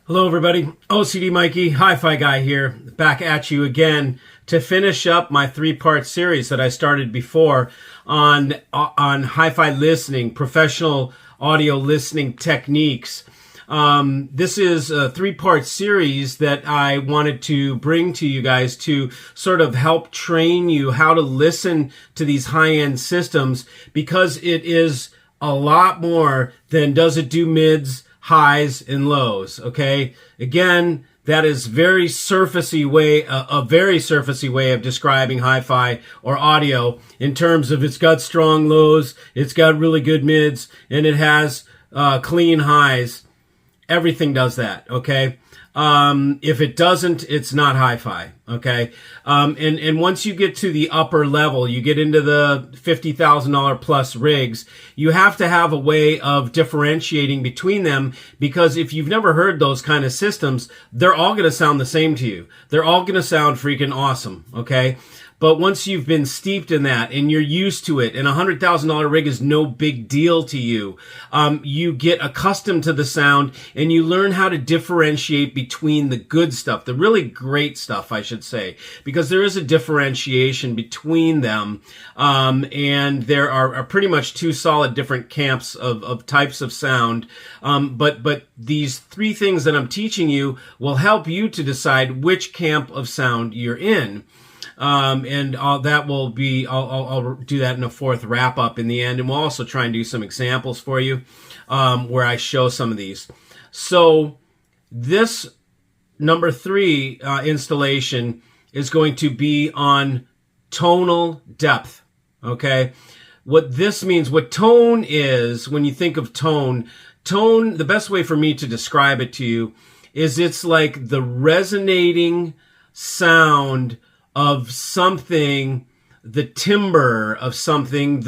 Hello, everybody. OCD Mikey, Hi-Fi Guy here, back at you again to finish up my three-part series that I started before on hi-fi listening, professional audio listening techniques. This is a three-part series that I wanted to bring to you guys to sort of help train you how to listen to these high-end systems, because it is a lot more than does it do mids, highs, and lows. Okay, again, that is a very surfacey way of describing hi-fi or audio in terms of it's got strong lows, it's got really good mids, and it has clean highs. Everything does that. Okay. If it doesn't, it's not hi-fi. Okay. And once you get to the upper level, you get into the $50,000 plus rigs, you have to have a way of differentiating between them, because if you've never heard those kind of systems, they're all going to sound the same to you. They're all going to sound freaking awesome. Okay. But once you've been steeped in that and you're used to it, and a $100,000 rig is no big deal to you, you get accustomed to the sound and you learn how to differentiate between the good stuff, the really great stuff, I should say, because there is a differentiation between them. And there are pretty much two solid different camps of types of sound. But these three things that I'm teaching you will help you to decide which camp of sound you're in. And that will be, I'll do that in a fourth wrap up in the end. And we'll also try and do some examples for you, where I show some of these. So this number 3 installation is going to be on tonal depth. Okay. What this means, what tone is, when you think of tone, the best way for me to describe it to you is it's like the resonating sound of something, the timbre of something.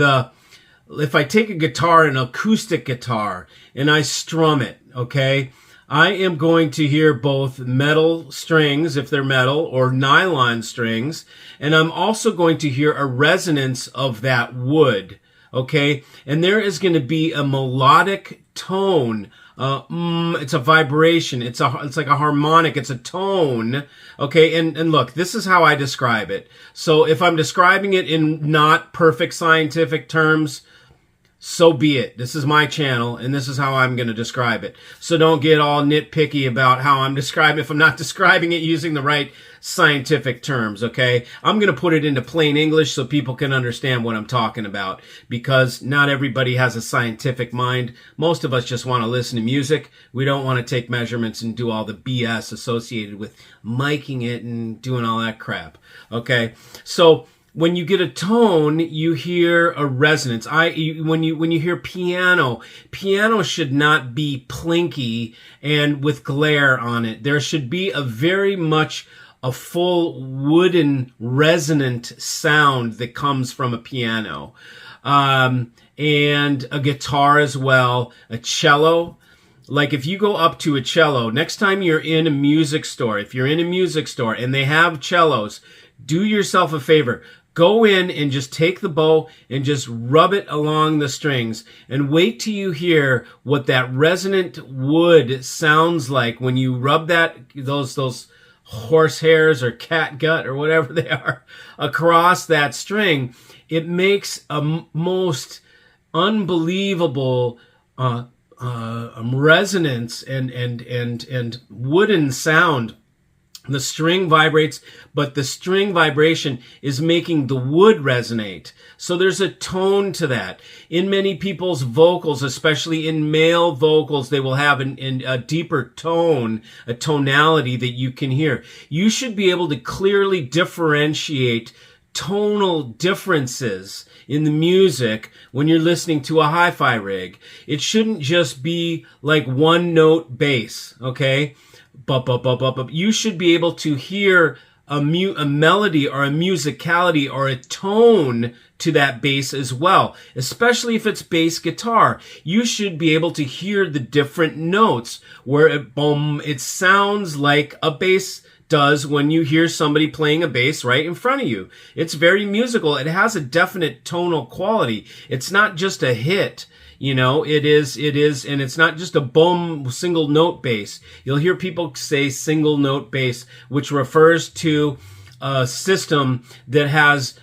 If I take a guitar, an acoustic guitar, and I strum it, okay, I am going to hear both metal strings, if they're metal, or nylon strings, and I'm also going to hear a resonance of that wood, okay, and there is going to be a melodic tone. It's a vibration. It's like a harmonic. It's a tone. Okay. And look, this is how I describe it. So if I'm describing it in not perfect scientific terms, so be it. This is my channel, and this is how I'm going to describe it. So don't get all nitpicky about how I'm describing, if I'm not describing it using the right scientific terms, okay? I'm going to put it into plain English so people can understand what I'm talking about, because not everybody has a scientific mind. Most of us just want to listen to music. We don't want to take measurements and do all the BS associated with miking it and doing all that crap, okay? So when you get a tone, you hear a resonance. When you hear piano should not be plinky and with glare on it. There should be a full wooden resonant sound that comes from a piano. And a guitar as well, a cello. Like if you go up to a cello, next time you're in a music store, if you're in a music store and they have cellos, do yourself a favor. Go in and just take the bow and just rub it along the strings and wait till you hear what that resonant wood sounds like when you rub those horse hairs or cat gut or whatever they are across that string. It makes a most unbelievable resonance and wooden sound. The string vibrates, but the string vibration is making the wood resonate. So there's a tone to that. In many people's vocals, especially in male vocals, they will have a deeper tone, a tonality that you can hear. You should be able to clearly differentiate tonal differences in the music when you're listening to a hi-fi rig. It shouldn't just be like one note bass, okay? You should be able to hear a melody or a musicality or a tone to that bass as well, especially if it's bass guitar. You should be able to hear the different notes where it sounds like a bass does when you hear somebody playing a bass right in front of you. It's very musical. It has a definite tonal quality. It's not just a hit. It is, and it's not just a boom single note bass. You'll hear people say single note bass, which refers to a system that has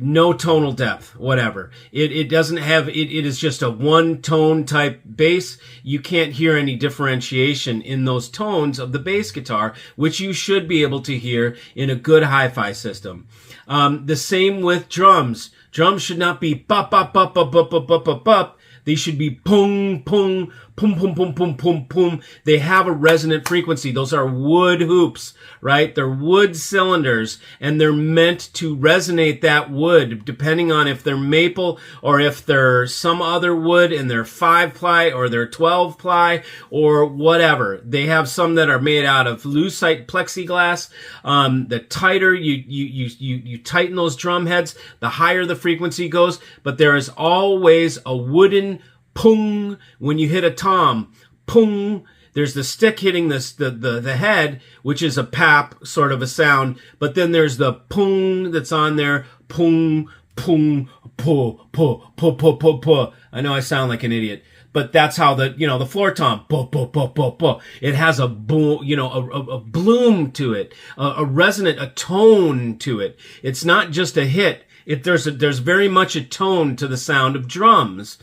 no tonal depth, whatever. It doesn't have, it is just a one tone type bass. You can't hear any differentiation in those tones of the bass guitar, which you should be able to hear in a good hi-fi system. The same with drums. Drums should not be bop, bop, bop, bop, bop, bop, bop, bop, bop. They should be pung, pung, pum, pum, pum, pum, pum, pum. They have a resonant frequency. Those are wood hoops, right? They're wood cylinders, and they're meant to resonate that wood, depending on if they're maple or if they're some other wood and they're 5-ply or they're 12-ply or whatever. They have some that are made out of lucite plexiglass. The tighter you tighten those drum heads, the higher the frequency goes, but there is always a wooden pung when you hit a tom. Pung. There's the stick hitting the head, which is a pap sort of a sound, but then there's the pung that's on there. Pung, pung, pu, pu, pu, pu, pu, pu. I know I sound like an idiot, but that's how the floor tom, pu, pu, pu, pu, pu. It has a boom, a bloom to it, a resonant, a tone to it. It's not just a hit. There's very much a tone to the sound of drums.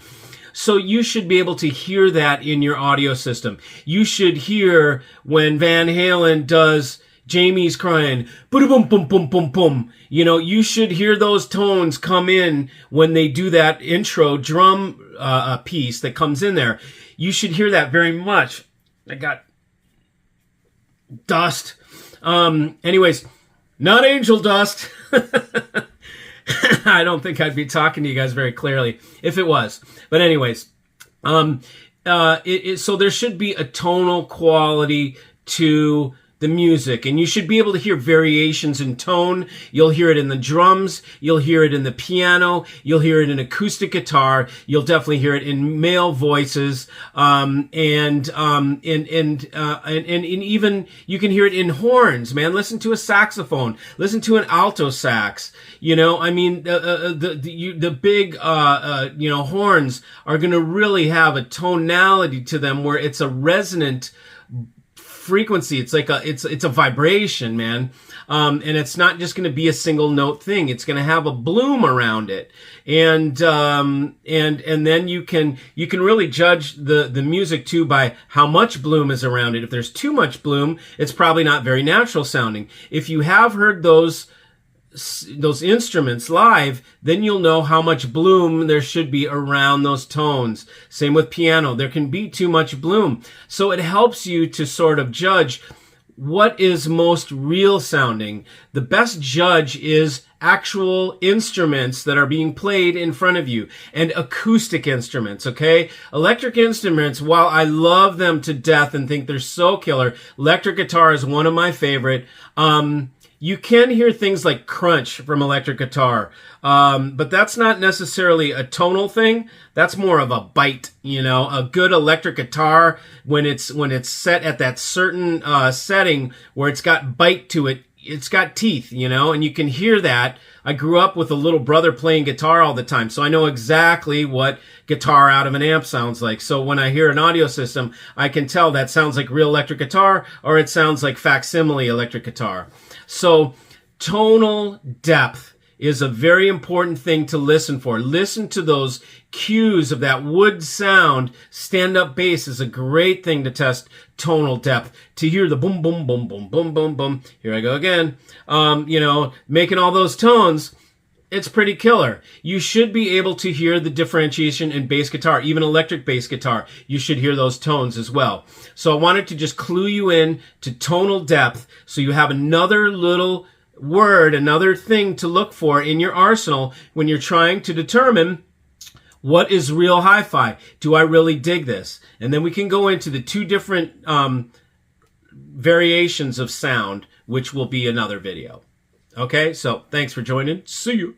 So you should be able to hear that in your audio system. You should hear when Van Halen does Jamie's crying, boom, boom, boom, boom, boom. You should hear those tones come in when they do that intro drum piece that comes in there. You should hear that very much. I got dust. Anyways, not angel dust. I don't think I'd be talking to you guys very clearly if it was. But anyways, so there should be a tonal quality to the music, and you should be able to hear variations in tone. You'll hear it in the drums. You'll hear it in the piano. You'll hear it in acoustic guitar. You'll definitely hear it in male voices, and even you can hear it in horns. Man, listen to a saxophone. Listen to an alto sax. The big horns are going to really have a tonality to them where it's a resonant frequency. It's like it's a vibration, man. And it's not just going to be a single note thing. It's going to have a bloom around it. And then you can really judge the music too by how much bloom is around it. If there's too much bloom, it's probably not very natural sounding. If you have heard those instruments live, then you'll know how much bloom there should be around those tones. Same with piano. There can be too much bloom. So it helps you to sort of judge what is most real sounding. The best judge is actual instruments that are being played in front of you, and acoustic instruments, okay? Electric instruments, while I love them to death and think they're so killer, electric guitar is one of my favorite. You can hear things like crunch from electric guitar, but that's not necessarily a tonal thing. That's more of a bite, A good electric guitar, when it's set at that certain setting where it's got bite to it, it's got teeth, and you can hear that. I grew up with a little brother playing guitar all the time, so I know exactly what guitar out of an amp sounds like. So when I hear an audio system, I can tell that sounds like real electric guitar or it sounds like facsimile electric guitar. So tonal depth is a very important thing to listen for. Listen to those cues of that wood sound. Stand-up bass is a great thing to test tonal depth. To hear the boom, boom, boom, boom, boom, boom, boom. Here I go again. Making all those tones. It's pretty killer. You should be able to hear the differentiation in bass guitar, even electric bass guitar. You should hear those tones as well. So I wanted to just clue you in to tonal depth so you have another little word, another thing to look for in your arsenal when you're trying to determine what is real hi-fi. Do I really dig this? And then we can go into the two different variations of sound, which will be another video. Okay, so thanks for joining. See you.